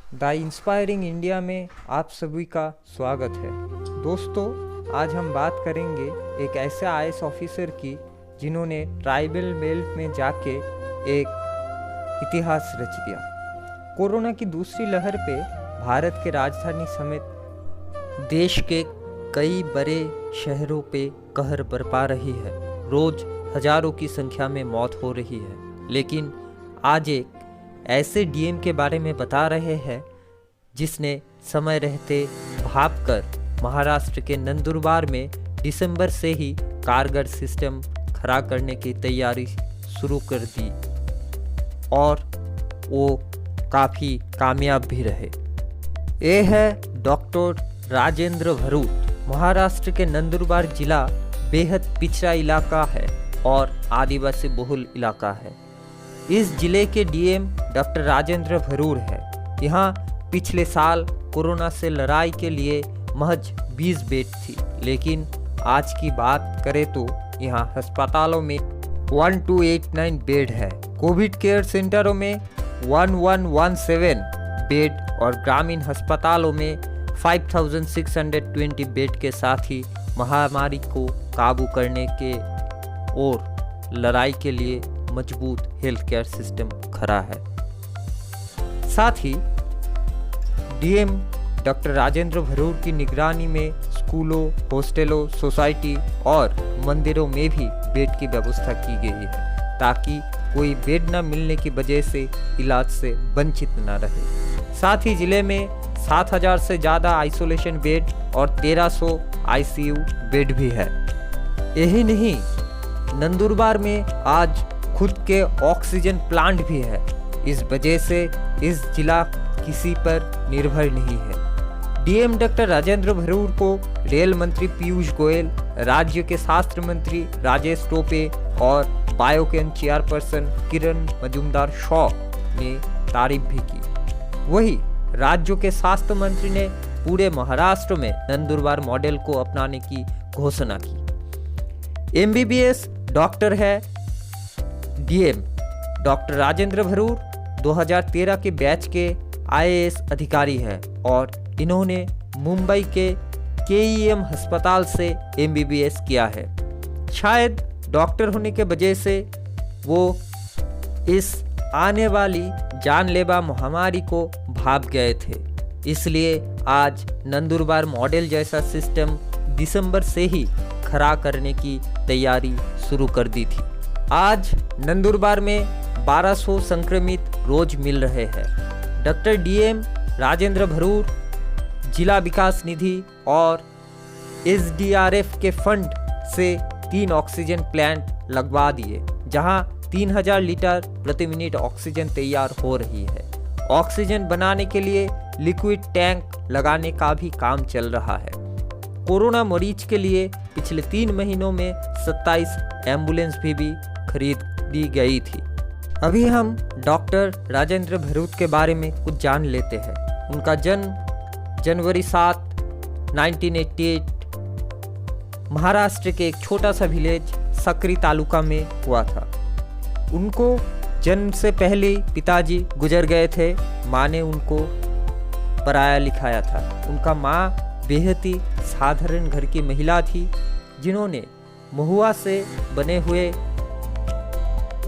The inspiring India में आप सभी का स्वागत है। दोस्तों, आज हम बात करेंगे एक ऐसे आईएएस ऑफिसर की जिन्होंने ट्राइबल बेल्ट में जाके एक इतिहास रच दिया। कोरोना की दूसरी लहर पे भारत के राजधानी समेत देश के कई बड़े शहरों पे कहर बरपा रही है। रोज हजारों की संख्या में मौत हो रही है, लेकिन आज एक ऐसे डीएम के बारे में बता रहे हैं जिसने समय रहते भागकर महाराष्ट्र के नंदुरबार में दिसंबर से ही कारगर सिस्टम खड़ा करने की तैयारी शुरू कर दी और वो काफ़ी कामयाब भी रहे। ये है डॉक्टर राजेंद्र भरूच। महाराष्ट्र के नंदुरबार जिला बेहद पिछड़ा इलाका है और आदिवासी बहुल इलाका है। इस जिले के डीएम डॉक्टर राजेंद्र भरूच है। यहाँ पिछले साल कोरोना से लड़ाई के लिए महज 20 बेड थी, लेकिन आज की बात करें तो यहाँ अस्पतालों में 1289 बेड है। कोविड केयर सेंटरों में 1117 बेड और ग्रामीण अस्पतालों में 5620 बेड के साथ ही महामारी को काबू करने के और लड़ाई के लिए मजबूत हेल्थ केयर सिस्टम खड़ा है। साथ ही डीएम डॉक्टर राजेंद्र भरूच की निगरानी में स्कूलों, हॉस्टलों, सोसाइटी और मंदिरों में भी बेड की व्यवस्था की गई है ताकि कोई बेड न मिलने की वजह से इलाज से वंचित न रहे। साथ ही जिले में 7000 से ज़्यादा आइसोलेशन बेड और 1300 आईसीयू बेड भी है। यही नहीं, नंदुरबार में आज खुद के ऑक्सीजन प्लांट भी है। इस वजह से इस जिला किसी पर निर्भर नहीं है। डीएम डॉक्टर राजेंद्र भरूच को रेल मंत्री पीयूष गोयल, राज्य के शास्त्र मंत्री राजेश टोपे और बायोकेन चेयरपर्सन किरण मजूमदार शॉ ने तारीफ भी की। वही राज्य के स्वास्थ्य मंत्री ने पूरे महाराष्ट्र में नंदुरबार मॉडल को अपनाने की घोषणा की। एमबीबीएस डॉक्टर है डीएम डॉक्टर राजेंद्र भरूच 2013 के बैच के आईएएस अधिकारी हैं और इन्होंने मुंबई के केईएम अस्पताल से एमबीबीएस किया है। शायद डॉक्टर होने के वजह से वो इस आने वाली जानलेवा महामारी को भाग गए थे, इसलिए आज नंदुरबार मॉडल जैसा सिस्टम दिसंबर से ही खड़ा करने की तैयारी शुरू कर दी थी। आज नंदुरबार में 1200 संक्रमित रोज मिल रहे हैं। डॉक्टर डीएम राजेंद्र भरूच जिला विकास निधि और एसडीआरएफ के फंड से 3 ऑक्सीजन प्लांट लगवा दिए, जहां 3000 लीटर प्रति मिनट ऑक्सीजन तैयार हो रही है। ऑक्सीजन बनाने के लिए लिक्विड टैंक लगाने का भी काम चल रहा है। कोरोना मरीज के लिए पिछले 3 महीनों में 27 एम्बुलेंस भी खरीदी गई थी। अभी हम डॉक्टर राजेंद्र भरूच के बारे में कुछ जान लेते हैं। उनका जन्म जनवरी 7, 1988 महाराष्ट्र के एक छोटा सा विलेज सकरी तालुका में हुआ था। उनको जन्म से पहले पिताजी गुजर गए थे। माँ ने उनको पढ़ाया लिखाया था। उनका माँ बेहद ही साधारण घर की महिला थी, जिन्होंने महुआ से बने हुए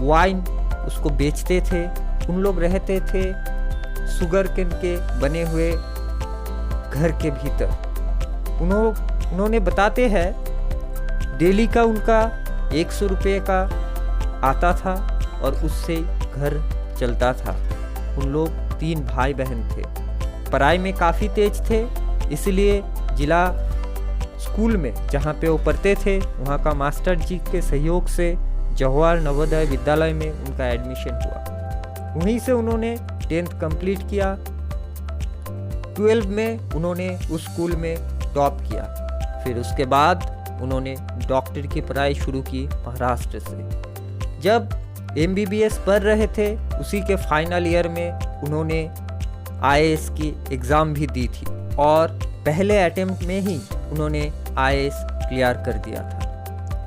वाइन उसको बेचते थे। उन लोग रहते थे शुगर केन के बने हुए घर के भीतर। उन्होंने बताते हैं डेली का उनका 100 रुपये का आता था और उससे घर चलता था। उन लोग 3 भाई बहन थे। पढ़ाई में काफ़ी तेज थे, इसलिए जिला स्कूल में जहाँ पे वो पढ़ते थे वहाँ का मास्टर जी के सहयोग से जवाहर नवोदय विद्यालय में उनका एडमिशन हुआ। वहीं से उन्होंने 10th कंप्लीट किया। 12 में उन्होंने उस स्कूल में टॉप किया। फिर उसके बाद उन्होंने डॉक्टर की पढ़ाई शुरू की महाराष्ट्र से। जब एमबीबीएस पढ़ रहे थे, उसी के फाइनल ईयर में उन्होंने आईएएस की एग्ज़ाम भी दी थी और पहले अटेम्प्ट में ही उन्होंने आईएएस क्लियर कर दिया था।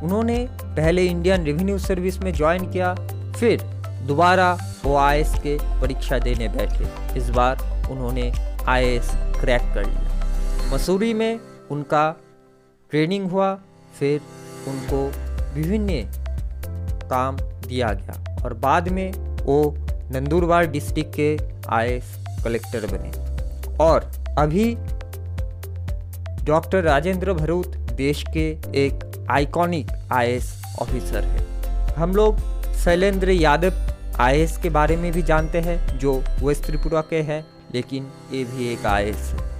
उन्होंने पहले इंडियन रेवेन्यू सर्विस में ज्वाइन किया, फिर दोबारा वो आईएएस के परीक्षा देने बैठे। इस बार उन्होंने IAS क्रैक कर लिया। मसूरी में उनका ट्रेनिंग हुआ, फिर उनको विभिन्न काम दिया गया और बाद में वो नंदुरबार डिस्ट्रिक्ट के IAS कलेक्टर बने। और अभी डॉक्टर राजेंद्र भरूत देश के एक आइकॉनिक IAS ऑफिसर है। हम लोग शैलेंद्र यादव IAS के बारे में भी जानते हैं जो वेस्ट त्रिपुरा के हैं, लेकिन ये भी एक IAS है।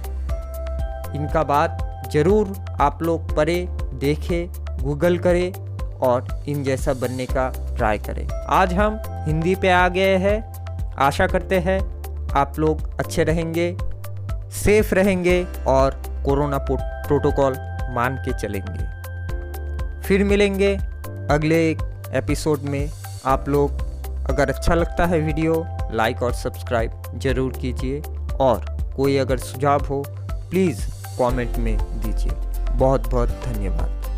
इनका बात जरूर आप लोग पढ़े, देखें, गूगल करें और इन जैसा बनने का ट्राई करें। आज हम हिंदी पे आ गए हैं। आशा करते हैं आप लोग अच्छे रहेंगे, सेफ रहेंगे और कोरोना प्रोटोकॉल मान के चलेंगे। फिर मिलेंगे अगले एक एपिसोड में। आप लोग अगर अच्छा लगता है वीडियो, लाइक और सब्सक्राइब जरूर कीजिए और कोई अगर सुझाव हो प्लीज़ कमेंट में दीजिए। बहुत बहुत धन्यवाद।